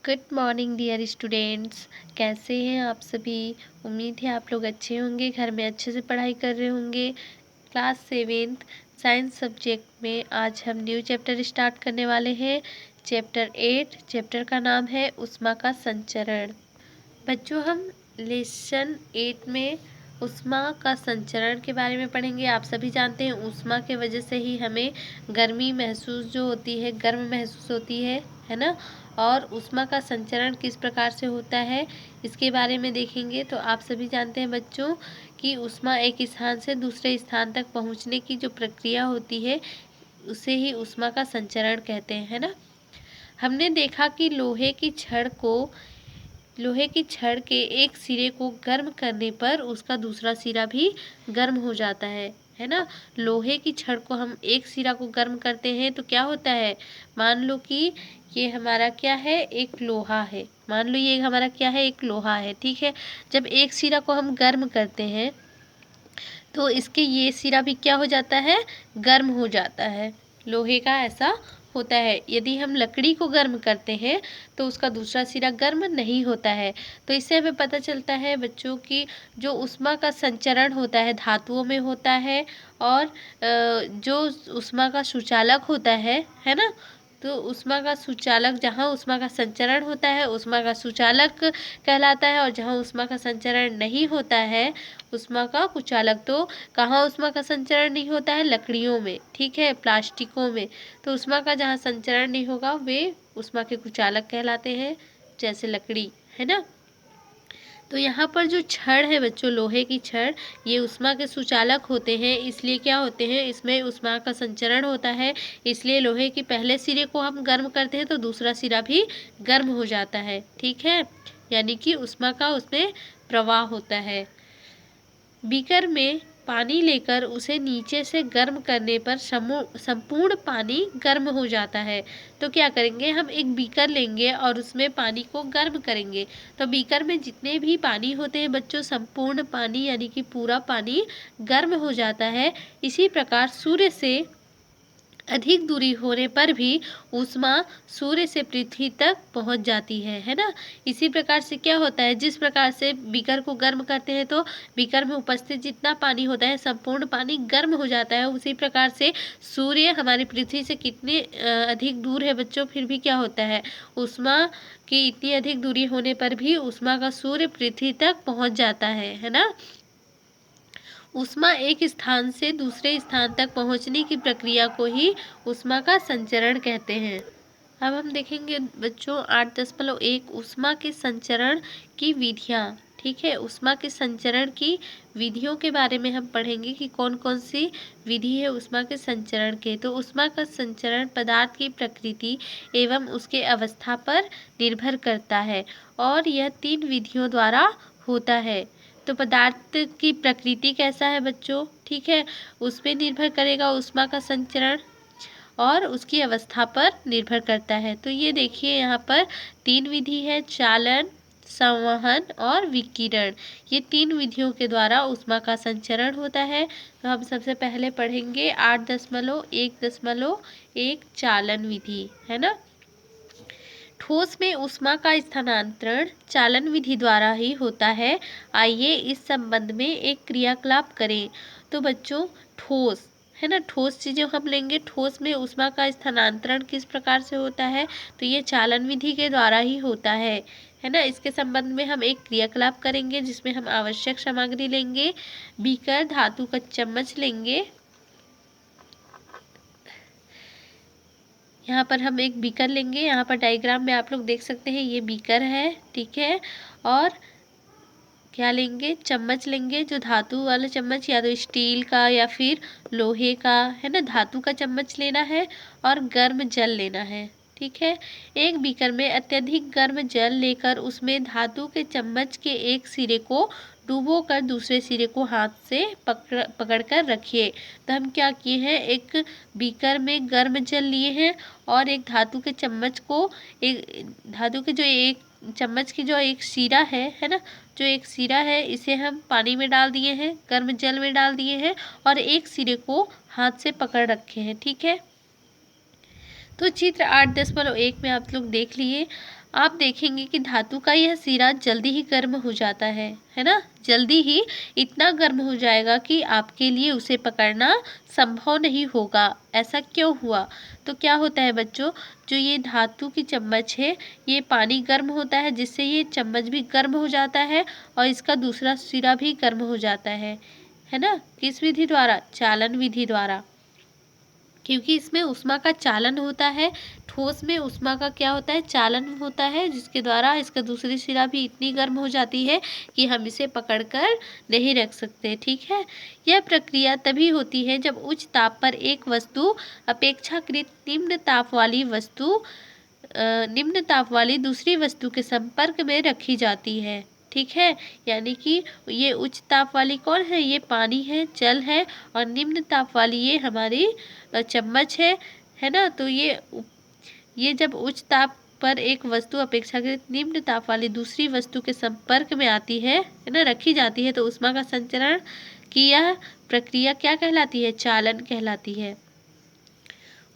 Good morning dear students. कैसे हैं आप सभी। उम्मीद है आप लोग अच्छे होंगे, घर में अच्छे से पढ़ाई कर रहे होंगे। क्लास 7th साइंस सब्जेक्ट में आज हम न्यू चैप्टर स्टार्ट करने वाले हैं। चैप्टर 8, चैप्टर का नाम है ऊष्मा का संचरण। बच्चों, हम लेसन 8 में ऊष्मा का संचरण के बारे में पढ़ेंगे। आप सभी जानते हैं ऊष्मा के वजह से ही हमें गर्मी महसूस जो होती है, गर्म महसूस होती है ना। और ऊष्मा का संचरण किस प्रकार से होता है इसके बारे में देखेंगे। तो आप सभी जानते हैं बच्चों कि ऊष्मा एक स्थान से दूसरे स्थान तक पहुंचने की जो प्रक्रिया होती है उसे ही ऊष्मा का संचरण कहते हैं, है ना। हमने देखा कि लोहे की छड़ के एक सिरे को गर्म करने पर उसका दूसरा सिरा भी गर्म हो जाता है ना। लोहे की छड़ को हम एक सिरा को गर्म करते हैं तो क्या होता है, मान लो कि ये हमारा क्या है, एक लोहा है। मान लो ये हमारा क्या है, एक लोहा है, ठीक है। जब एक सिरा को हम गर्म करते हैं तो इसके ये सिरा भी क्या हो जाता है, गर्म हो जाता है। लोहे का ऐसा होता है। यदि हम लकड़ी को गर्म करते हैं तो उसका दूसरा सिरा गर्म नहीं होता है। तो इससे हमें पता चलता है बच्चों की जो ऊष्मा का संचरण होता है धातुओं में होता है। और जो ऊष्मा का सुचालक होता है ना। तो ऊष्मा का सुचालक, जहाँ ऊष्मा का संचरण होता है ऊष्मा का सुचालक कहलाता है, और जहाँ ऊष्मा का संचरण नहीं होता है ऊष्मा का कुचालक। तो कहाँ ऊष्मा का संचरण नहीं होता है, लकड़ियों में, ठीक है, प्लास्टिकों में। तो ऊष्मा का जहाँ संचरण नहीं होगा वे ऊष्मा के कुचालक कहलाते हैं, जैसे लकड़ी, है ना। तो यहाँ पर जो छड़ है बच्चों, लोहे की छड़, ये ऊष्मा के सुचालक होते हैं। इसलिए क्या होते हैं, इसमें ऊष्मा का संचरण होता है। इसलिए लोहे के पहले सिरे को हम गर्म करते हैं तो दूसरा सिरा भी गर्म हो जाता है, ठीक है। यानी कि ऊष्मा का उसमें प्रवाह होता है। बीकर में पानी लेकर उसे नीचे से गर्म करने पर संपूर्ण पानी गर्म हो जाता है। तो क्या करेंगे, हम एक बीकर लेंगे और उसमें पानी को गर्म करेंगे। तो बीकर में जितने भी पानी होते हैं बच्चों, संपूर्ण पानी यानी कि पूरा पानी गर्म हो जाता है। इसी प्रकार सूर्य से अधिक दूरी होने पर भी ऊष्मा सूर्य से पृथ्वी तक पहुंच जाती है ना। इसी प्रकार से क्या होता है, जिस प्रकार से बीकर को गर्म करते हैं तो बीकर में उपस्थित जितना पानी होता है संपूर्ण पानी गर्म हो जाता है। उसी प्रकार से सूर्य हमारी पृथ्वी से कितने अधिक दूर है बच्चों, फिर भी क्या होता है, ऊष्मा की इतनी अधिक दूरी होने पर भी ऊष्मा का सूर्य पृथ्वी तक पहुँच जाता है ना। ऊष्मा एक स्थान से दूसरे स्थान तक पहुंचने की प्रक्रिया को ही ऊष्मा का संचरण कहते हैं। अब हम देखेंगे बच्चों 8.1 ऊष्मा के संचरण की विधियां, ठीक है। ऊष्मा के संचरण की विधियों के बारे में हम पढ़ेंगे कि कौन कौन सी विधि है ऊष्मा के संचरण के। तो ऊष्मा का संचरण पदार्थ की प्रकृति एवं उसके अवस्था पर निर्भर करता है और यह 3 विधियों द्वारा होता है। तो पदार्थ की प्रकृति कैसा है बच्चों, ठीक है, उस पर निर्भर करेगा ऊष्मा का संचरण और उसकी अवस्था पर निर्भर करता है। तो ये देखिए यहाँ पर 3 विधि है, चालन, संवहन और विकिरण। ये 3 विधियों के द्वारा ऊष्मा का संचरण होता है। तो हम सबसे पहले पढ़ेंगे 8.1.1 चालन विधि, है ना। ठोस में ऊष्मा का स्थानांतरण चालन विधि द्वारा ही होता है। आइए इस संबंध में एक क्रियाकलाप करें। तो बच्चों ठोस, है ना, ठोस चीजें हम लेंगे, ठोस में ऊष्मा का स्थानांतरण किस प्रकार से होता है, तो ये चालन विधि के द्वारा ही होता है ना। इसके संबंध में हम एक क्रियाकलाप करेंगे जिसमें हम आवश्यक सामग्री लेंगे। बीकर, धातु का चम्मच लेंगे। यहाँ पर हम एक बीकर लेंगे, यहाँ पर डायग्राम में आप लोग देख सकते हैं ये बीकर है, ठीक है। और क्या लेंगे, चम्मच लेंगे, जो धातु वाला चम्मच, या तो स्टील का या फिर लोहे का, है ना। धातु का चम्मच लेना है और गर्म जल लेना है, ठीक है। एक बीकर में अत्यधिक गर्म जल लेकर उसमें धातु के चम्मच के एक सिरे को डुबोकर दूसरे सिरे को हाथ से पकड़कर रखिए। तो हम क्या किए हैं, एक बीकर में गर्म जल लिए हैं और एक धातु के चम्मच को, एक धातु के जो एक चम्मच की जो एक सिरा है ना, जो एक सिरा है इसे हम पानी में डाल दिए हैं, गर्म जल में डाल दिए हैं और एक सिरे को हाथ से पकड़ रखे हैं, ठीक है। तो चित्र 8.1 में आप लोग देख लिए। आप देखेंगे कि धातु का यह सिरा जल्दी ही गर्म हो जाता है ना, जल्दी ही इतना गर्म हो जाएगा कि आपके लिए उसे पकड़ना संभव नहीं होगा। ऐसा क्यों हुआ? तो क्या होता है बच्चों, जो ये धातु की चम्मच है, ये पानी गर्म होता है जिससे ये चम्मच भी गर्म हो जाता है और इसका दूसरा सिरा भी गर्म हो जाता है ना। किस विधि द्वारा? चालन विधि द्वारा, क्योंकि इसमें ऊष्मा का चालन होता है। ठोस में ऊष्मा का क्या होता है? चालन होता है, जिसके द्वारा इसका दूसरी सिरा भी इतनी गर्म हो जाती है कि हम इसे पकड़कर नहीं रख सकते। ठीक है, यह प्रक्रिया तभी होती है जब उच्च ताप पर एक वस्तु अपेक्षाकृत निम्न ताप वाली दूसरी वस्तु के संपर्क में रखी जाती है। ठीक है, यानी कि ये उच्च ताप वाली कौन है? ये पानी है, जल है, और निम्न ताप वाली ये हमारी चम्मच है ना। तो ये जब उच्च ताप पर एक वस्तु अपेक्षाकृत निम्न ताप वाली दूसरी वस्तु के संपर्क में आती है ना, रखी जाती है, तो ऊष्मा का संचरण की यह प्रक्रिया क्या कहलाती है? चालन कहलाती है।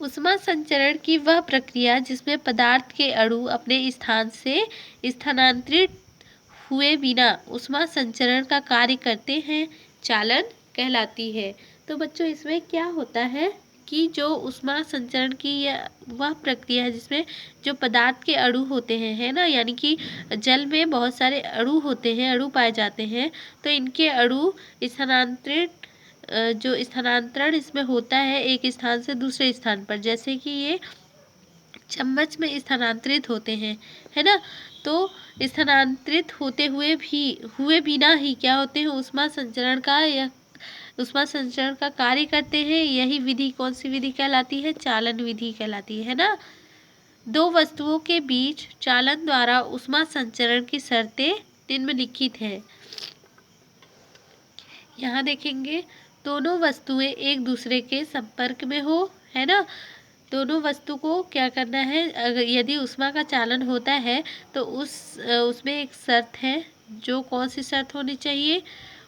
ऊष्मा संचरण की वह प्रक्रिया जिसमें पदार्थ के अणु अपने स्थान से स्थानांतरित हुए बिना ऊष्मा संचरण का कार्य करते हैं, चालन कहलाती है। तो बच्चों, इसमें क्या होता है कि जो ऊष्मा संचरण की वह प्रक्रिया है जिसमें जो पदार्थ के अणु होते हैं, है ना, यानी कि जल में बहुत सारे अणु होते हैं, अणु पाए जाते हैं, तो इनके अणु जो स्थानांतरण इसमें होता है एक स्थान से दूसरे स्थान पर, जैसे कि ये चम्मच में स्थानांतरित होते हैं, है ना। तो स्थानांतरित हुए बिना ही क्या होते हैं? ऊष्मा संचरण का कार्य करते हैं। यही विधि कौन सी विधि कहलाती है? चालन विधि कहलाती है ना। दो वस्तुओं के बीच चालन द्वारा ऊष्मा संचरण की शर्तें निम्नलिखित है। यहाँ देखेंगे, दोनों वस्तुएं एक दूसरे के संपर्क में हो, है ना। दोनों वस्तु को क्या करना है? अगर यदि ऊष्मा का चालन होता है तो उसमें एक शर्त है। जो कौन सी शर्त होनी चाहिए?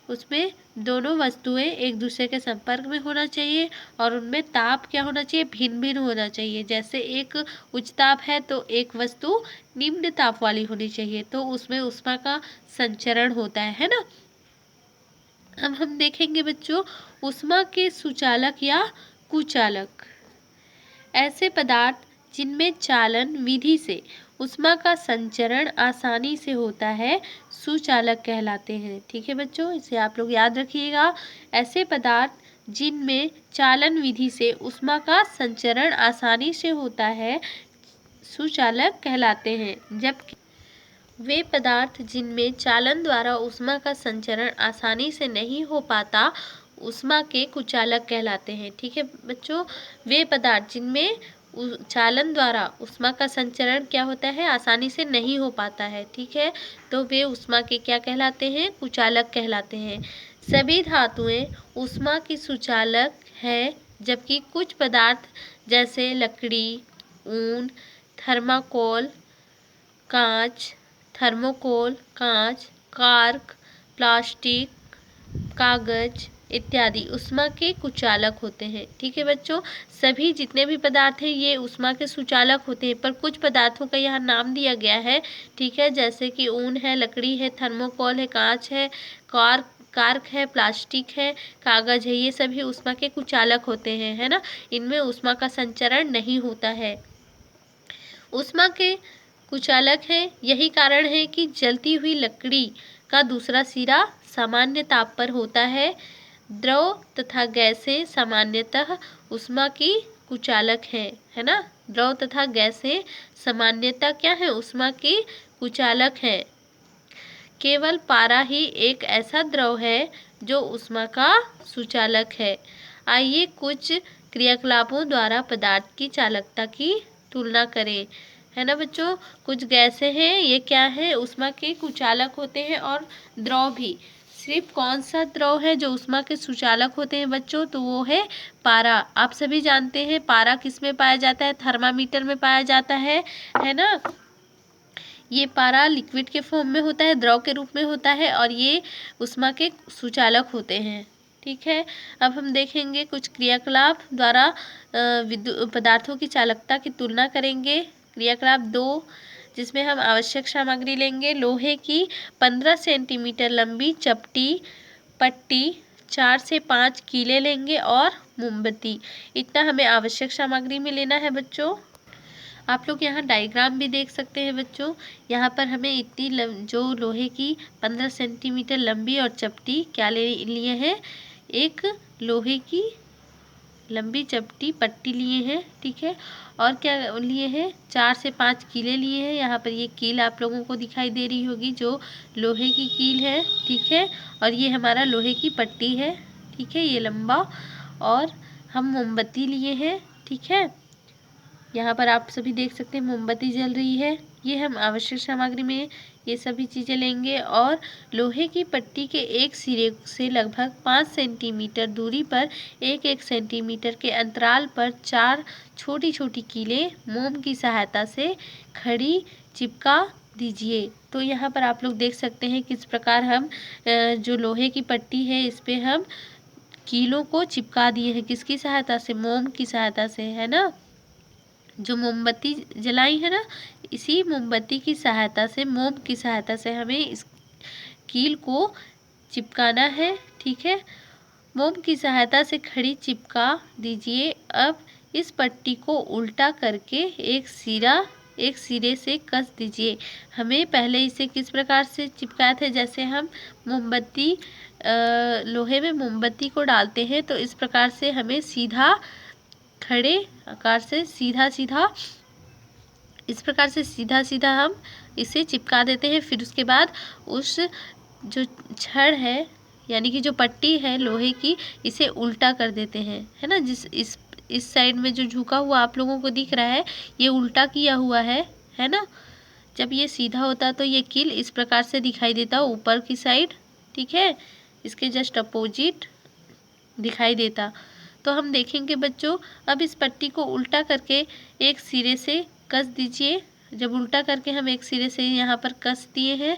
उसमें दोनों वस्तुएं एक दूसरे के संपर्क में होना चाहिए और उनमें ताप क्या होना चाहिए? भिन्न भिन्न होना चाहिए। जैसे एक उच्च ताप है तो एक वस्तु निम्न ताप वाली होनी चाहिए, तो उसमें ऊष्मा का संचरण होता है ना। अब हम देखेंगे बच्चों, ऊष्मा के सुचालक या कुचालक। ऐसे पदार्थ जिनमें चालन विधि से ऊष्मा का संचरण आसानी से होता है, सुचालक कहलाते हैं। ठीक है बच्चों, इसे आप लोग याद रखिएगा। ऐसे पदार्थ जिनमें चालन विधि से ऊष्मा का संचरण आसानी से होता है, सुचालक कहलाते हैं। जबकि वे पदार्थ जिनमें चालन द्वारा ऊष्मा का संचरण आसानी से नहीं हो पाता, ऊष्मा के कुचालक कहलाते हैं। ठीक है बच्चों, वे पदार्थ जिनमें चालन द्वारा ऊष्मा का संचरण क्या होता है? आसानी से नहीं हो पाता है। ठीक है, तो वे ऊष्मा के क्या कहलाते हैं? कुचालक कहलाते हैं। सभी धातुएं ऊष्मा की सुचालक है, जबकि कुछ पदार्थ जैसे लकड़ी, ऊन, थर्माकोल, कांच, थर्मोकोल, कांच, कार्क, प्लास्टिक, कागज इत्यादि ऊष्मा के कुचालक होते हैं। ठीक है बच्चों, सभी जितने भी पदार्थ हैं ये ऊष्मा के सुचालक होते हैं, पर कुछ पदार्थों का यहाँ नाम दिया गया है। ठीक है, जैसे कि ऊन है, लकड़ी है, थर्मोकोल है, कांच है, कार्क है, प्लास्टिक है, कागज है, ये सभी ऊष्मा के कुचालक होते हैं, है ना। इनमें ऊष्मा का संचरण नहीं होता है। ऊष्मा के कुचालक है, यही कारण है कि जलती हुई लकड़ी का दूसरा सिरा सामान्य ताप पर होता है। द्रव तथा गैसें सामान्यतः ऊष्मा की कुचालक है ना। द्रव तथा गैसें सामान्यतः क्या है? ऊष्मा की कुचालक है। केवल पारा ही एक ऐसा द्रव है जो ऊष्मा का सुचालक है। आइए कुछ क्रियाकलापों द्वारा पदार्थ की चालकता की तुलना करें, है ना बच्चों। कुछ गैसें हैं, ये क्या है? ऊष्मा के कुचालक होते हैं, और द्रव भी। सिर्फ कौन सा द्रव है जो ऊष्मा के सुचालक होते हैं बच्चों? तो वो है पारा। आप सभी जानते हैं पारा किस में पाया जाता है? थर्मामीटर में पाया जाता है ना। ये पारा लिक्विड के फॉर्म में होता है, द्रव के रूप में होता है, और ये ऊष्मा के सुचालक होते हैं। ठीक है। अब हम देखेंगे कुछ क्रियाकलाप द्वारा विद्युत पदार्थों की चालकता की तुलना करेंगे। क्रियाकलाप 2, जिसमें हम आवश्यक सामग्री लेंगे। लोहे की 15 सेंटीमीटर लंबी चपटी पट्टी, 4 से 5 कीले लेंगे और मोमबत्ती। इतना हमें आवश्यक सामग्री में लेना है बच्चों। आप लोग यहाँ डायग्राम भी देख सकते हैं बच्चों। यहाँ पर हमें इतनी जो लोहे की 15 सेंटीमीटर लंबी और चपटी क्या ले लिए हैं, एक लोहे की लंबी चपटी पट्टी लिए हैं, ठीक है। और क्या लिए हैं, 4 से 5 कीले लिए हैं। यहाँ पर ये कील आप लोगों को दिखाई दे रही होगी जो लोहे की कील है, ठीक है। और ये हमारा लोहे की पट्टी है, ठीक है, ये लंबा। और हम मोमबत्ती लिए हैं, ठीक है। यहाँ पर आप सभी देख सकते हैं मोमबत्ती जल रही है। ये हम आवश्यक सामग्री में ये सभी चीज़ें लेंगे। और लोहे की पट्टी के एक सिरे से लगभग 5 सेंटीमीटर दूरी पर 1-1 सेंटीमीटर के अंतराल पर 4 छोटी छोटी कीलें मोम की सहायता से खड़ी चिपका दीजिए। तो यहाँ पर आप लोग देख सकते हैं किस प्रकार हम जो लोहे की पट्टी है इस पे हम कीलों को चिपका दिए हैं। किसकी सहायता से, मोम की सहायता से, है ना। जो मोमबत्ती जलाई है ना, इसी मोमबत्ती की सहायता से, मोम की सहायता से हमें इस कील को चिपकाना है, ठीक है। मोम की सहायता से खड़ी चिपका दीजिए। अब इस पट्टी को उल्टा करके एक सिरे से कस दीजिए। हमें पहले इसे किस प्रकार से चिपकाए थे, जैसे हम मोमबत्ती लोहे में मोमबत्ती को डालते हैं तो इस प्रकार से हमें सीधा खड़े आकार से सीधा सीधा इस प्रकार से सीधा सीधा हम इसे चिपका देते हैं। फिर उसके बाद उस जो छड़ है यानी कि जो पट्टी है लोहे की, इसे उल्टा कर देते हैं, है ना। इस साइड में जो झुका हुआ आप लोगों को दिख रहा है ये उल्टा किया हुआ है ना। जब ये सीधा होता तो ये कील इस प्रकार से दिखाई देता ऊपर की साइड, ठीक है, इसके जस्ट अपोजिट दिखाई देता। तो हम देखेंगे बच्चों, अब इस पट्टी को उल्टा करके एक सिरे से कस दीजिए। जब उल्टा करके हम एक सिरे से यहाँ पर कस दिए हैं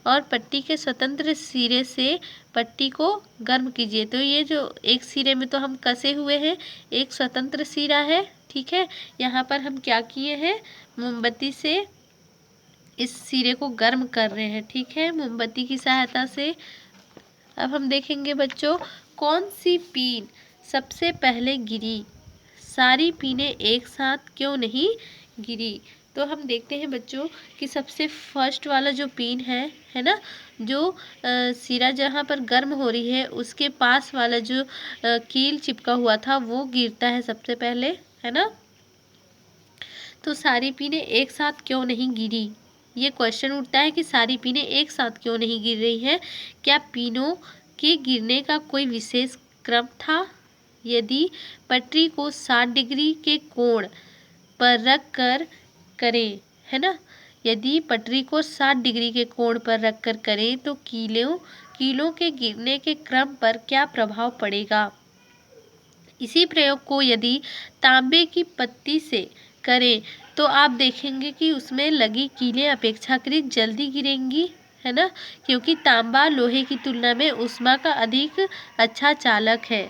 और पट्टी के स्वतंत्र सिरे से पट्टी को गर्म कीजिए। तो ये जो एक सिरे में तो हम कसे हुए हैं, एक स्वतंत्र सिरा है, ठीक है। यहाँ पर हम क्या किए हैं, मोमबत्ती से इस सिरे को गर्म कर रहे हैं, ठीक है, मोमबत्ती की सहायता से। अब हम देखेंगे बच्चों, कौन सी पीन सबसे पहले गिरी, सारी पीने एक साथ क्यों नहीं गिरी। तो हम देखते हैं बच्चों कि सबसे फर्स्ट वाला जो पिन है ना, जो सिरा जहाँ पर गर्म हो रही है उसके पास वाला जो कील चिपका हुआ था वो गिरता है सबसे पहले, है ना। तो सारी पीने एक साथ क्यों नहीं गिरी, ये क्वेश्चन उठता है कि सारी पीने एक साथ क्यों नहीं गिर रही हैं। क्या पीनों के गिरने का कोई विशेष क्रम था। यदि पटरी को 60 डिग्री के कोण पर रख कर करें, है ना, यदि पटरी को 60 डिग्री के कोण पर रख कर करें तो कीलों के गिरने के क्रम पर क्या प्रभाव पड़ेगा। इसी प्रयोग को यदि तांबे की पत्ती से करें तो आप देखेंगे कि उसमें लगी कीलें अपेक्षाकृत जल्दी गिरेंगी, है ना, क्योंकि तांबा लोहे की तुलना में ऊष्मा का अधिक अच्छा चालक है।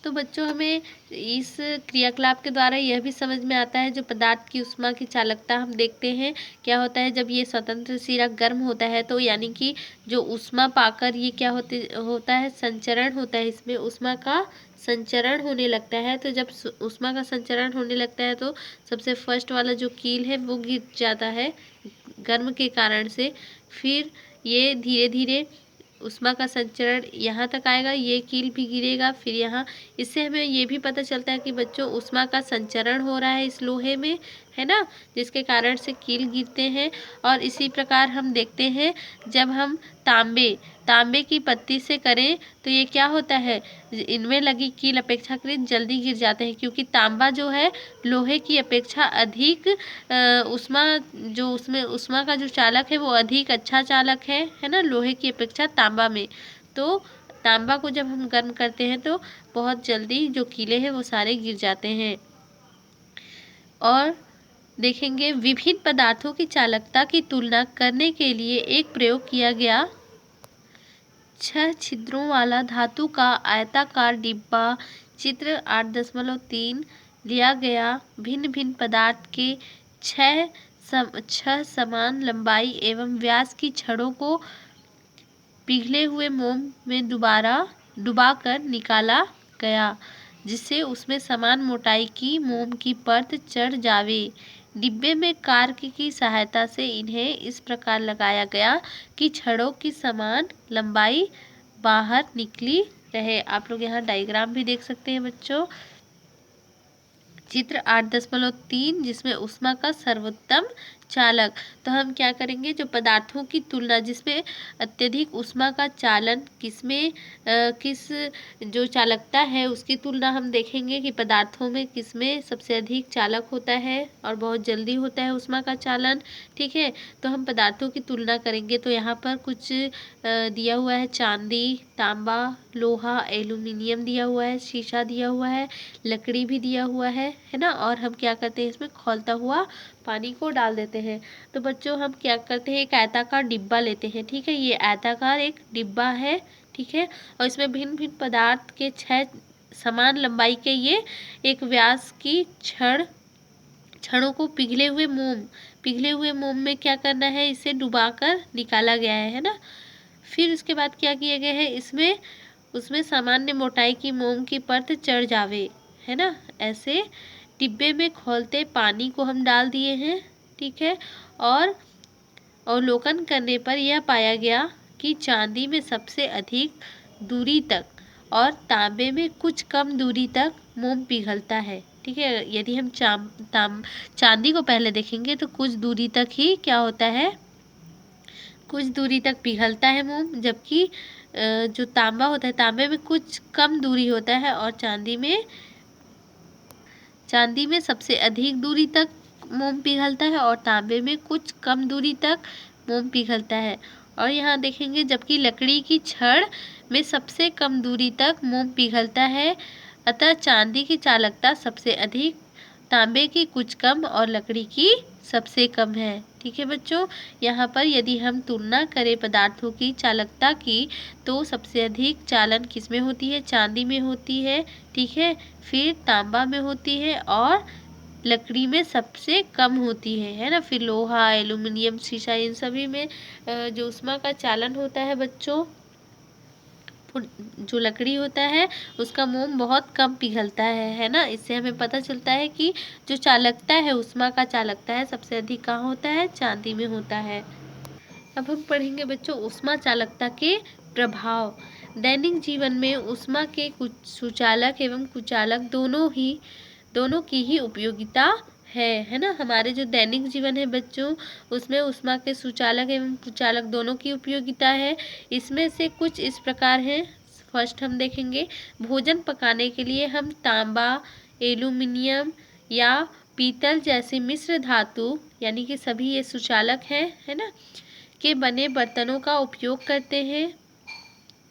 तो बच्चों हमें इस क्रियाकलाप के द्वारा यह भी समझ में आता है, जो पदार्थ की ऊष्मा की चालकता हम देखते हैं क्या होता है, जब ये स्वतंत्र सिरा गर्म होता है तो यानी कि जो ऊष्मा पाकर ये क्या होता है, संचरण होता है, इसमें ऊष्मा का संचरण होने लगता है। तो जब ऊष्मा का संचरण होने लगता है तो सबसे फर्स्ट वाला जो कील है वो गिर जाता है गर्म के कारण से। फिर ये धीरे धीरे ऊष्मा का संचरण यहाँ तक आएगा, ये कील भी गिरेगा, फिर यहाँ। इससे हमें ये भी पता चलता है कि बच्चों ऊष्मा का संचरण हो रहा है इस लोहे में, है ना, जिसके कारण से कील गिरते हैं। और इसी प्रकार हम देखते हैं जब हम तांबे की पत्ती से करें तो ये क्या होता है, इनमें लगी कील अपेक्षाकृत जल्दी गिर जाते हैं, क्योंकि तांबा जो है लोहे की अपेक्षा अधिक ऊष्मा जो उसमें ऊष्मा का जो चालक है वो अधिक अच्छा चालक है ना, लोहे की अपेक्षा तांबा में। तो तांबा को जब हम गर्म करते हैं तो बहुत जल्दी जो कीले हैं वो सारे गिर जाते हैं। और देखेंगे विभिन्न पदार्थों की चालकता की तुलना करने के लिए एक प्रयोग किया गया। 6 छिद्रों वाला धातु का आयताकार डिब्बा चित्र 8.3 लिया गया। भिन्न भिन्न पदार्थ के 6 समान लंबाई एवं व्यास की छड़ों को पिघले हुए मोम में डुबाकर निकाला गया, जिससे उसमें समान मोटाई की मोम की परत चढ़ जावे। डिब्बे में कार्क की सहायता से इन्हें इस प्रकार लगाया गया कि छड़ों की समान लंबाई बाहर निकली रहे। आप लोग यहाँ डायग्राम भी देख सकते हैं बच्चों। चित्र 8.3 जिसमें ऊष्मा का सर्वोत्तम चालक। तो हम क्या करेंगे, जो पदार्थों की तुलना जिसमें अत्यधिक ऊष्मा का चालन किसमें किस जो चालकता है उसकी तुलना हम देखेंगे कि पदार्थों में किसमें सबसे अधिक चालक होता है और बहुत जल्दी होता है ऊष्मा का चालन। ठीक है, तो हम पदार्थों की तुलना करेंगे। तो यहाँ पर कुछ दिया हुआ है, चांदी, तांबा, लोहा, एल्यूमिनियम दिया हुआ है, शीशा दिया हुआ है, लकड़ी भी दिया हुआ है ना। और हम क्या करते हैं, इसमें खौलता हुआ पानी को डाल देते हैं। तो बच्चों हम क्या करते हैं, एक आयताकार डिब्बा लेते हैं। ठीक है, ये आयताकार एक डिब्बा है। ठीक है, और इसमें भिन्न भिन्न पदार्थ के 6 समान लंबाई के ये एक व्यास की छड़ों को पिघले हुए मोम में क्या करना है, इसे डुबाकर निकाला गया है ना। फिर उसके बाद क्या किया गया है, उसमें सामान्य मोटाई की मोम की परत चढ़ जावे, है ना। ऐसे डिब्बे में खौलते पानी को हम डाल दिए हैं। ठीक है, और अवलोकन करने पर यह पाया गया कि चांदी में सबसे अधिक दूरी तक और तांबे में कुछ कम दूरी तक मोम पिघलता है। ठीक है, यदि हम चांदी को पहले देखेंगे तो कुछ दूरी तक ही क्या होता है, कुछ दूरी तक पिघलता है मोम, जबकि जो तांबा होता है, तांबे में कुछ कम दूरी होता है और चांदी में सबसे अधिक दूरी तक मोम पिघलता है और तांबे में कुछ कम दूरी तक मोम पिघलता है। और यहाँ देखेंगे जबकि लकड़ी की छड़ में सबसे कम दूरी तक मोम पिघलता है, अतः चांदी की चालकता सबसे अधिक, तांबे की कुछ कम और लकड़ी की सबसे कम है। ठीक है बच्चों, यहाँ पर यदि हम तुलना करें पदार्थों की चालकता की तो सबसे अधिक चालन किस में होती है, चांदी में होती है। ठीक है, फिर तांबा में होती है और लकड़ी में सबसे कम होती है ना। फिर लोहा, एल्यूमिनियम, शीशा, इन सभी में जो ऊष्मा का चालन होता है बच्चों, जो लकड़ी होता है उसका मोम बहुत कम पिघलता है ना। इससे हमें पता चलता है कि जो चालकता है, ऊष्मा का चालकता है, सबसे अधिक कहाँ होता है, चांदी में होता है। अब हम पढ़ेंगे बच्चों ऊष्मा चालकता के प्रभाव। दैनिक जीवन में ऊष्मा के कुछ सुचालक एवं कुचालक दोनों की ही उपयोगिता है ना। हमारे जो दैनिक जीवन है बच्चों, उसमें ऊष्मा के सुचालक एवं कुचालक दोनों की उपयोगिता है। इसमें से कुछ इस प्रकार हैं। फर्स्ट हम देखेंगे, भोजन पकाने के लिए हम तांबा, एल्यूमिनियम या पीतल जैसे मिश्र धातु, यानी कि सभी ये सुचालक हैं, है ना, के बने बर्तनों का उपयोग करते हैं।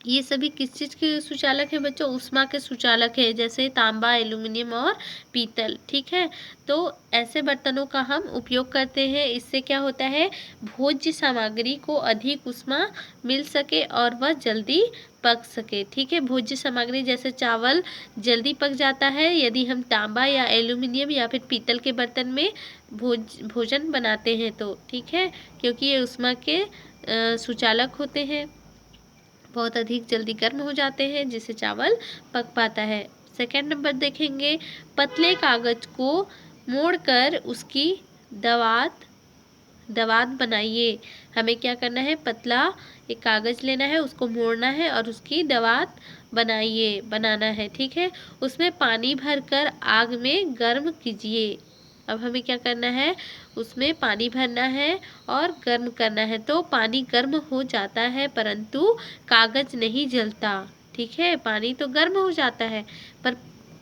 ये सभी किस चीज़ के सुचालक है बच्चों, ऊष्मा के सुचालक है, जैसे तांबा, एल्यूमिनियम और पीतल। ठीक है, तो ऐसे बर्तनों का हम उपयोग करते हैं। इससे क्या होता है, भोज्य सामग्री को अधिक ऊष्मा मिल सके और वह जल्दी पक सके। ठीक है, भोज्य सामग्री जैसे चावल जल्दी पक जाता है यदि हम तांबा या एल्यूमिनियम या फिर पीतल के बर्तन में भोजन बनाते हैं तो। ठीक है, क्योंकि ये ऊष्मा के सुचालक होते हैं, बहुत अधिक जल्दी गर्म हो जाते हैं जिससे चावल पक पाता है। सेकेंड नंबर देखेंगे, पतले कागज को मोड़कर उसकी दवात बनाइए। हमें क्या करना है, पतला एक कागज लेना है, उसको मोड़ना है और उसकी दवात बनाना है। ठीक है, उसमें पानी भरकर आग में गर्म कीजिए। अब हमें क्या करना है, उसमें पानी भरना है और गर्म करना है। तो पानी गर्म हो जाता है परंतु कागज नहीं जलता। ठीक है, पानी तो गर्म हो जाता है पर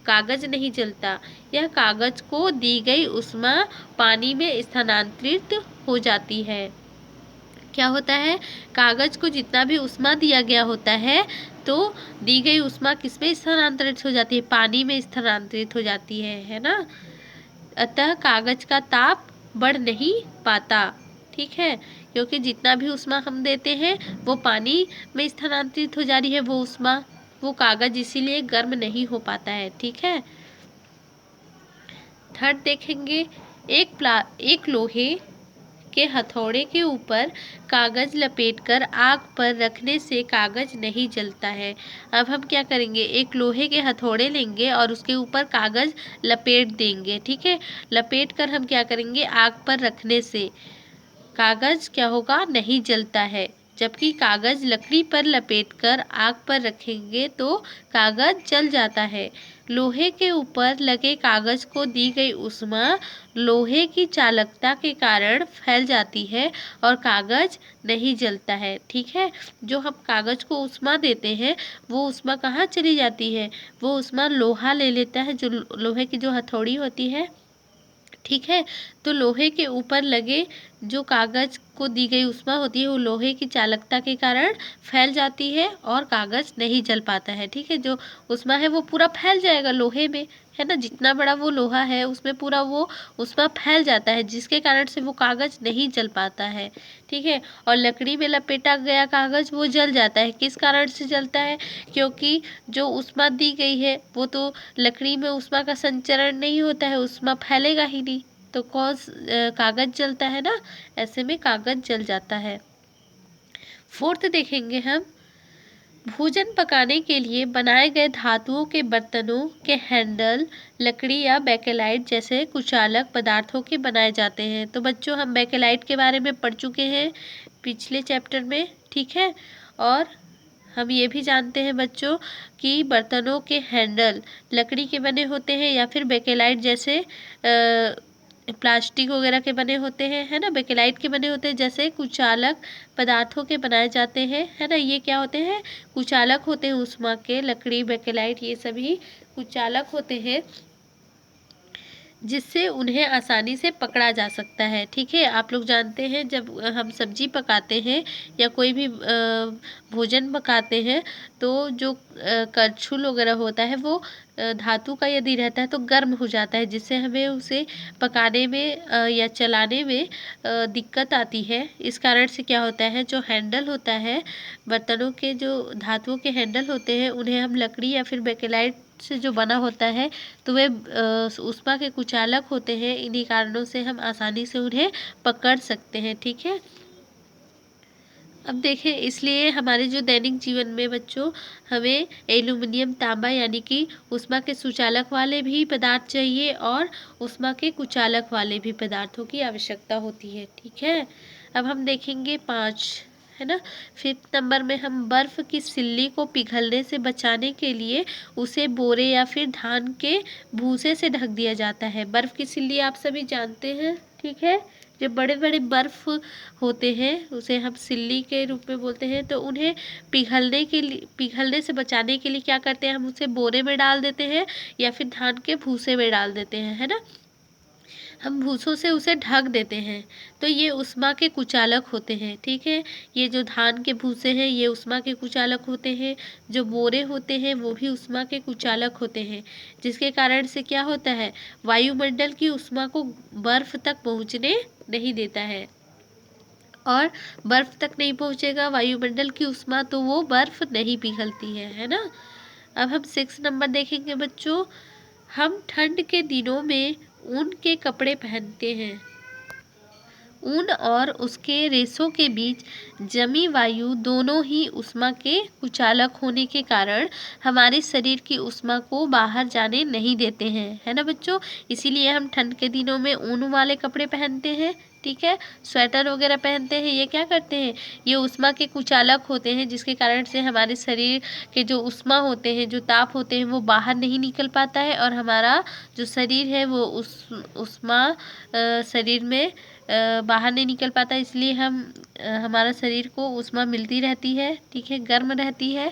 कागज नहीं जलता। यह कागज को दी गई ऊष्मा पानी में स्थानांतरित हो जाती है। क्या होता है, कागज को जितना भी ऊष्मा दिया गया होता है तो दी गई ऊष्मा किस में स्थानांतरित हो जाती है, पानी में स्थानांतरित हो जाती है ना। अतः कागज का ताप बढ़ नहीं पाता। ठीक है, क्योंकि जितना भी ऊष्मा हम देते हैं वो पानी में स्थानांतरित हो जा रही है वो ऊष्मा, वो कागज इसीलिए गर्म नहीं हो पाता है। ठीक है। थर्ड देखेंगे, एक लोहे के हथौड़े के ऊपर कागज लपेटकर आग पर रखने से कागज नहीं जलता है। अब हम क्या करेंगे, एक लोहे के हथौड़े लेंगे और उसके ऊपर कागज लपेट देंगे। ठीक है। लपेट कर हम क्या करेंगे, आग पर रखने से कागज क्या होगा, नहीं जलता है। जबकि कागज लकड़ी पर लपेटकर आग पर रखेंगे तो कागज जल जाता है। लोहे के ऊपर लगे कागज को दी गई ऊष्मा लोहे की चालकता के कारण फैल जाती है और कागज नहीं जलता है। ठीक है। जो हम कागज को ऊष्मा देते हैं वो ऊष्मा कहाँ चली जाती है, वो ऊष्मा लोहा ले लेता है, जो लोहे की जो हथौड़ी होती है। ठीक है। तो लोहे के ऊपर लगे जो कागज को दी गई ऊष्मा होती है वो लोहे की चालकता के कारण फैल जाती है और कागज नहीं जल पाता है। ठीक है। जो ऊष्मा है वो पूरा फैल जाएगा लोहे में, है ना, जितना बड़ा वो लोहा है उसमें पूरा वो ऊष्मा फैल जाता है, जिसके कारण से वो कागज नहीं जल पाता है। ठीक है। और लकड़ी में लपेटा गया कागज वो जल जाता है। किस कारण से जलता है, क्योंकि जो ऊष्मा दी गई है वो तो लकड़ी में ऊष्मा का संचरण नहीं होता है, ऊष्मा फैलेगा ही नहीं, तो कागज जलता है ना, ऐसे में कागज जल जाता है। फोर्थ देखेंगे हम, भोजन पकाने के लिए बनाए गए धातुओं के बर्तनों के हैंडल लकड़ी या बेकेलाइट जैसे कुचालक पदार्थों के बनाए जाते हैं। तो बच्चों हम बेकेलाइट के बारे में पढ़ चुके हैं पिछले चैप्टर में। ठीक है। और हम ये भी जानते हैं बच्चों कि बर्तनों के हैंडल लकड़ी के बने होते हैं या फिर बेकेलाइट जैसे प्लास्टिक वगैरह के बने होते हैं, है ना, बेकेलाइट के बने होते हैं, जैसे कुचालक पदार्थों के बनाए जाते हैं, है ना। ये क्या होते हैं, कुचालक होते हैं ऊष्मा के, लकड़ी बेकेलाइट ये सभी कुचालक होते हैं जिससे उन्हें आसानी से पकड़ा जा सकता है। ठीक है। आप लोग जानते हैं जब हम सब्जी पकाते हैं या कोई भी भोजन पकाते हैं तो जो करछुल वगैरह होता है वो धातु का यदि रहता है तो गर्म हो जाता है, जिससे हमें उसे पकाने में या चलाने में दिक्कत आती है। इस कारण से क्या होता है, जो हैंडल होता है बर्तनों के, जो धातुओं के हैंडल होते हैं उन्हें हम लकड़ी या फिर बेकेलाइट से जो बना होता है तो वे ऊष्मा के कुचालक होते हैं। इन्हीं कारणों से हम आसानी से उन्हें पकड़ सकते हैं। ठीक है। अब देखें, इसलिए हमारे जो दैनिक जीवन में बच्चों हमें एल्युमिनियम तांबा यानी कि ऊष्मा के सुचालक वाले भी पदार्थ चाहिए और ऊष्मा के कुचालक वाले भी पदार्थों की आवश्यकता होती है। ठीक है। अब हम देखेंगे 5, है ना। 5th नंबर में हम बर्फ की सिल्ली को पिघलने से बचाने के लिए उसे बोरे या फिर धान के भूसे से ढक दिया जाता है। बर्फ की सिल्ली आप सभी जानते हैं। ठीक है। जो बड़े बड़े बर्फ होते हैं उसे हम सिल्ली के रूप में बोलते हैं, तो उन्हें पिघलने से बचाने के लिए क्या करते हैं, हम उसे बोरे में डाल देते हैं या फिर धान के भूसे में डाल देते हैं, है ना। हम भूसों से उसे ढक देते हैं, तो ये ऊष्मा के कुचालक होते हैं। ठीक है। ये जो धान के भूसे हैं ये ऊष्मा के कुचालक होते हैं, जो बोरे होते हैं वो भी ऊष्मा के कुचालक होते हैं, जिसके कारण से क्या होता है, वायुमंडल की ऊष्मा को बर्फ तक पहुँचने नहीं देता है, और बर्फ तक नहीं पहुँचेगा वायुमंडल की ऊष्मा तो वो बर्फ नहीं पिघलती है ना। अब हम 6 नंबर देखेंगे बच्चों, हम ठंड के दिनों में ऊन के कपड़े पहनते हैं। ऊन और उसके रेशों के बीच जमी वायु दोनों ही ऊष्मा के कुचालक होने के कारण हमारे शरीर की ऊष्मा को बाहर जाने नहीं देते हैं, है ना बच्चों। इसीलिए हम ठंड के दिनों में ऊन वाले कपड़े पहनते हैं। ठीक है। स्वेटर वगैरह पहनते हैं, ये क्या करते हैं, ये ऊष्मा के कुचालक होते हैं, जिसके कारण से हमारे शरीर के जो ऊष्मा होते हैं, जो ताप होते हैं वो बाहर नहीं निकल पाता है और हमारा जो शरीर है वो ऊष्मा शरीर में बाहर नहीं निकल पाता, इसलिए हमारा शरीर को ऊष्मा मिलती रहती है। ठीक है। गर्म रहती है।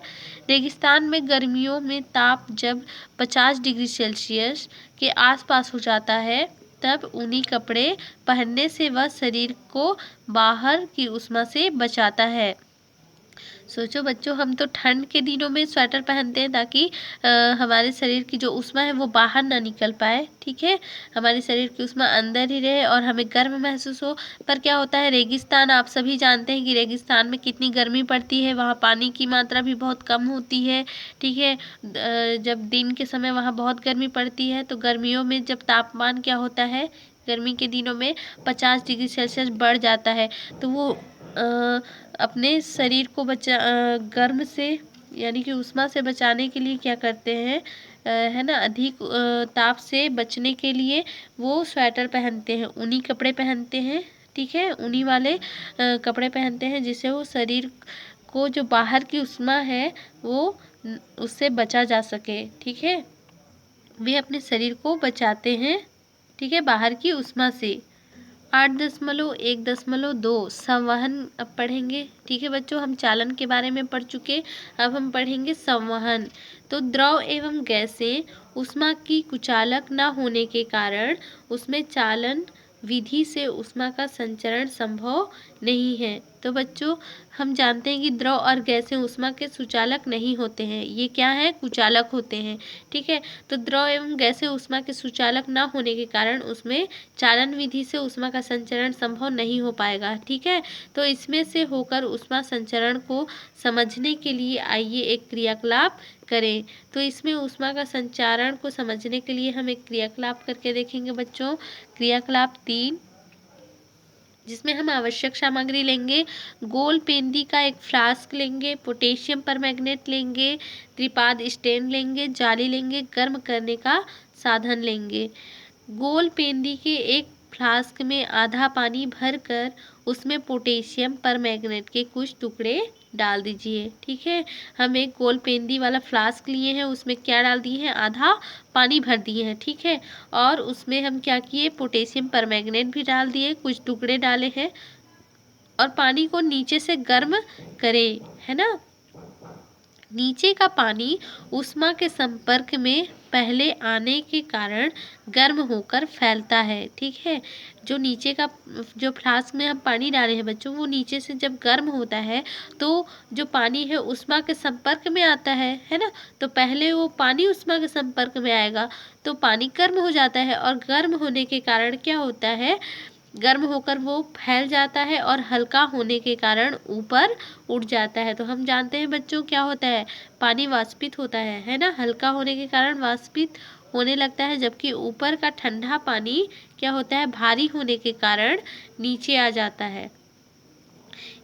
रेगिस्तान में गर्मियों में ताप जब 50 डिग्री सेल्सियस के आसपास हो जाता है तब ऊनी कपड़े पहनने से वह शरीर को बाहर की ऊष्मा से बचाता है। सोचो बच्चों, हम तो ठंड के दिनों में स्वेटर पहनते हैं ताकि हमारे शरीर की जो ऊष्मा है वो बाहर ना निकल पाए, ठीक है। हमारे शरीर की ऊष्मा अंदर ही रहे और हमें गर्म महसूस हो। पर क्या होता है, रेगिस्तान, आप सभी जानते हैं कि रेगिस्तान में कितनी गर्मी पड़ती है, वहाँ पानी की मात्रा भी बहुत कम होती है, ठीक है। जब दिन के समय वहाँ बहुत गर्मी पड़ती है तो गर्मियों में जब तापमान क्या होता है, गर्मी के दिनों में 50 डिग्री सेल्सियस बढ़ जाता है। तो वो अपने शरीर को गर्म से यानी कि ऊष्मा से बचाने के लिए क्या करते हैं, है ना, अधिक ताप से बचने के लिए वो स्वेटर पहनते हैं, ऊनी कपड़े पहनते हैं, ठीक है। ऊनी वाले कपड़े पहनते हैं जिससे वो शरीर को जो बाहर की ऊष्मा है वो उससे बचा जा सके, ठीक है। वे अपने शरीर को बचाते हैं, ठीक है, बाहर की ऊष्मा से। 8.1.2 संवहन अब पढ़ेंगे, ठीक है बच्चों। हम चालन के बारे में पढ़ चुके, अब हम पढ़ेंगे संवहन। तो द्रव एवं गैसें ऊष्मा की कुचालक न होने के कारण उसमें चालन विधि से ऊष्मा का संचरण संभव नहीं है। तो बच्चों, हम जानते हैं कि द्रव और गैसें ऊष्मा के सुचालक नहीं होते हैं, ये क्या है, कुचालक होते हैं, ठीक है। तो द्रव एवं गैसें ऊष्मा के सुचालक न होने के कारण उसमें चालन विधि से ऊष्मा का संचरण संभव नहीं हो पाएगा, ठीक है। तो इसमें से होकर ऊष्मा संचरण को समझने के लिए आइए एक क्रियाकलाप करें। तो इसमें ऊष्मा का संचारण को समझने के लिए हम एक क्रियाकलाप करके देखेंगे बच्चों। क्रियाकलाप 3, जिसमें हम आवश्यक सामग्री लेंगे, गोल पेंदी का एक फ्लास्क लेंगे, पोटेशियम परमैंगनेट लेंगे, त्रिपाद स्टैंड लेंगे, जाली लेंगे, गर्म करने का साधन लेंगे। गोल पेंदी के एक फ्लास्क में आधा पानी भरकर उसमें पोटेशियम परमैंगनेट के कुछ टुकड़े डाल दीजिए, ठीक है। हम एक गोल पेंदी वाला फ्लास्क लिए हैं, उसमें क्या डाल दिए हैं, आधा पानी भर दिए हैं, ठीक है। और उसमें हम क्या किए, पोटेशियम परमैंगनेट भी डाल दिए, कुछ टुकड़े डाले हैं और पानी को नीचे से गर्म करें, है ना। नीचे का पानी ऊष्मा के संपर्क में पहले आने के कारण गर्म होकर फैलता है, ठीक है। जो नीचे का जो फ्लास्क में हम पानी डाले हैं बच्चों, वो नीचे से जब गर्म होता है तो जो पानी है ऊष्मा के संपर्क में आता है ना। तो पहले वो पानी ऊष्मा के संपर्क में आएगा तो पानी गर्म हो जाता है और गर्म होने के कारण क्या होता है, गर्म होकर वो फैल जाता है और हल्का होने के कारण ऊपर उठ जाता है। तो हम जानते हैं बच्चों क्या होता है, पानी वाष्पित होता है ना, हल्का होने के कारण वाष्पित होने लगता है, जबकि ऊपर का ठंडा पानी क्या होता है, भारी होने के कारण नीचे आ जाता है।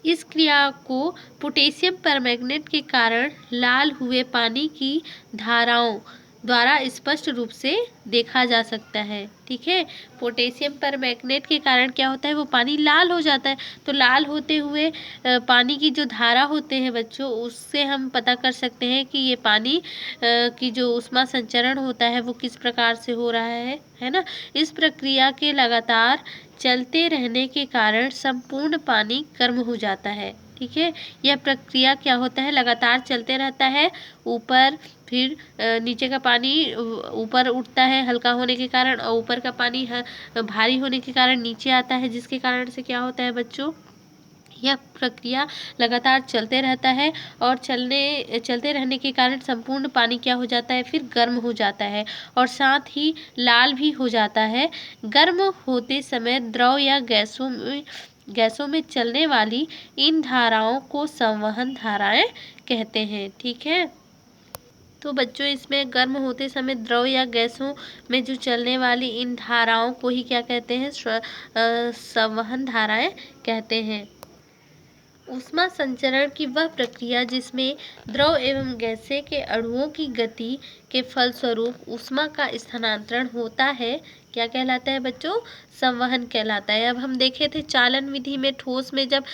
इस क्रिया को पोटेशियम परमैंगनेट के कारण लाल हुए पानी की धाराओं द्वारा स्पष्ट रूप से देखा जा सकता है, ठीक है। पोटेशियम परमैंगनेट के कारण क्या होता है, वो पानी लाल हो जाता है। तो लाल होते हुए पानी की जो धारा होते हैं बच्चों, उससे हम पता कर सकते हैं कि ये पानी की जो ऊष्मा संचरण होता है वो किस प्रकार से हो रहा है ना। इस प्रक्रिया के लगातार चलते रहने के कारण संपूर्ण पानी गर्म हो जाता है, ठीक है। यह प्रक्रिया क्या होता है, लगातार चलते रहता है, ऊपर फिर नीचे का पानी ऊपर उठता है हल्का होने के कारण और ऊपर का पानी भारी होने के कारण नीचे आता है, जिसके कारण से क्या होता है बच्चों, यह प्रक्रिया लगातार चलते रहता है और चलते रहने के कारण संपूर्ण पानी क्या हो जाता है, फिर गर्म हो जाता है और साथ ही लाल भी हो जाता है। गर्म होते समय द्रव या गैसों में चलने वाली इन धाराओं को संवहन धाराएं कहते हैं, ठीक है। तो बच्चों, इसमें गर्म होते समय द्रव या गैसों में जो चलने वाली इन धाराओं को ही क्या कहते हैं, संवहन धाराएं कहते हैं। ऊष्मा संचरण की वह प्रक्रिया जिसमें द्रव एवं गैसें के अणुओं की गति के फलस्वरूप ऊष्मा का स्थानांतरण होता है, क्या कहलाता है बच्चों, संवहन कहलाता है। अब हम देखे थे चालन विधि में ठोस में जब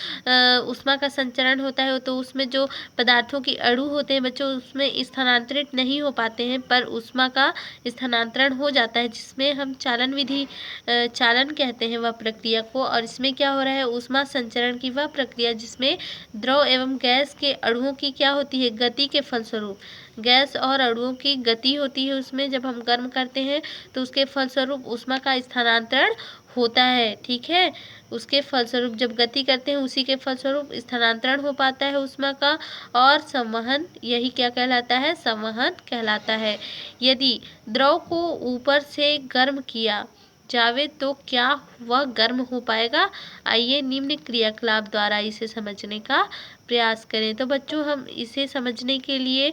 ऊष्मा का संचरण होता है तो उसमें जो पदार्थों की अणु होते हैं बच्चों, उसमें स्थानांतरित नहीं हो पाते हैं, पर ऊष्मा का स्थानांतरण हो जाता है, जिसमें हम चालन विधि चालन कहते हैं वह प्रक्रिया को। और इसमें क्या हो रहा है, ऊष्मा संचरण की वह प्रक्रिया जिसमें द्रव एवं गैस के अणुओं की क्या होती है, गति के फलस्वरूप गैस और अणुओं की गति होती है, उसमें जब हम गर्म करते हैं तो उसके फलस्वरूप ऊष्मा का स्थानांतरण होता है, ठीक है। उसके फलस्वरूप जब गति करते हैं उसी के फलस्वरूप स्थानांतरण हो पाता है ऊष्मा का, और संवहन, यही क्या कहलाता है, संवहन कहलाता है। यदि द्रव को ऊपर से गर्म किया जावे तो क्या वह गर्म हो पाएगा? आइए निम्न क्रियाकलाप द्वारा इसे समझने का प्रयास करें। तो बच्चों हम इसे समझने के लिए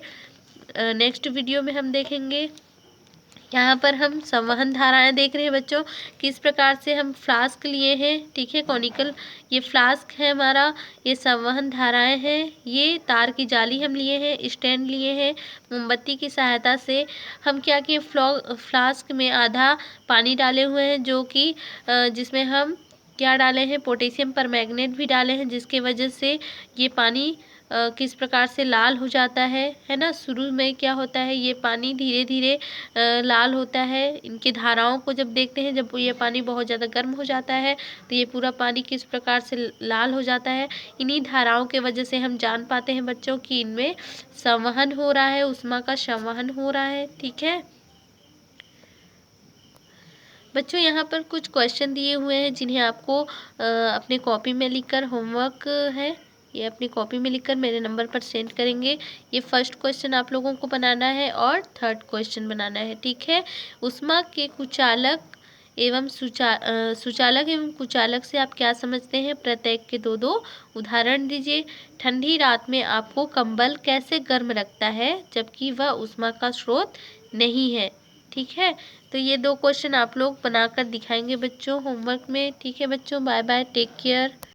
नेक्स्ट वीडियो में हम देखेंगे। यहाँ पर हम संवहन धाराएं देख रहे हैं बच्चों, किस प्रकार से हम फ्लास्क लिए हैं, ठीक है, कॉनिकल, ये फ्लास्क है हमारा, ये संवहन धाराएं हैं, ये तार की जाली हम लिए हैं, स्टैंड लिए हैं, मोमबत्ती की सहायता से हम क्या किए, फ्लास्क में आधा पानी डाले हुए हैं, जो कि जिसमें हम क्या डाले हैं, पोटेशियम परमैंगनेट भी डाले हैं, जिसके वजह से ये पानी किस प्रकार से लाल हो जाता है ना। शुरू में क्या होता है, ये पानी धीरे धीरे लाल होता है। इनकी धाराओं को जब देखते हैं, जब ये पानी बहुत ज़्यादा गर्म हो जाता है तो ये पूरा पानी किस प्रकार से लाल हो जाता है। इन्हीं धाराओं के वजह से हम जान पाते हैं बच्चों कि इनमें संवहन हो रहा है, ऊष्मा का संवहन हो रहा है, ठीक है। बच्चों यहाँ पर कुछ क्वेश्चन दिए हुए हैं जिन्हें आपको अपने कॉपी में लिखकर, होमवर्क है ये, अपनी कॉपी में लिखकर मेरे नंबर पर सेंड करेंगे। ये फर्स्ट क्वेश्चन आप लोगों को बनाना है और थर्ड क्वेश्चन बनाना है, ठीक है। ऊष्मा के कुचालक एवं सुचालक एवं कुचालक से आप क्या समझते हैं? प्रत्येक के दो दो उदाहरण दीजिए। ठंडी रात में आपको कंबल कैसे गर्म रखता है जबकि वह ऊष्मा का स्रोत नहीं है, ठीक है। तो ये दो क्वेश्चन आप लोग बनाकर दिखाएंगे बच्चों होमवर्क में, ठीक है बच्चों। Bye bye, take care.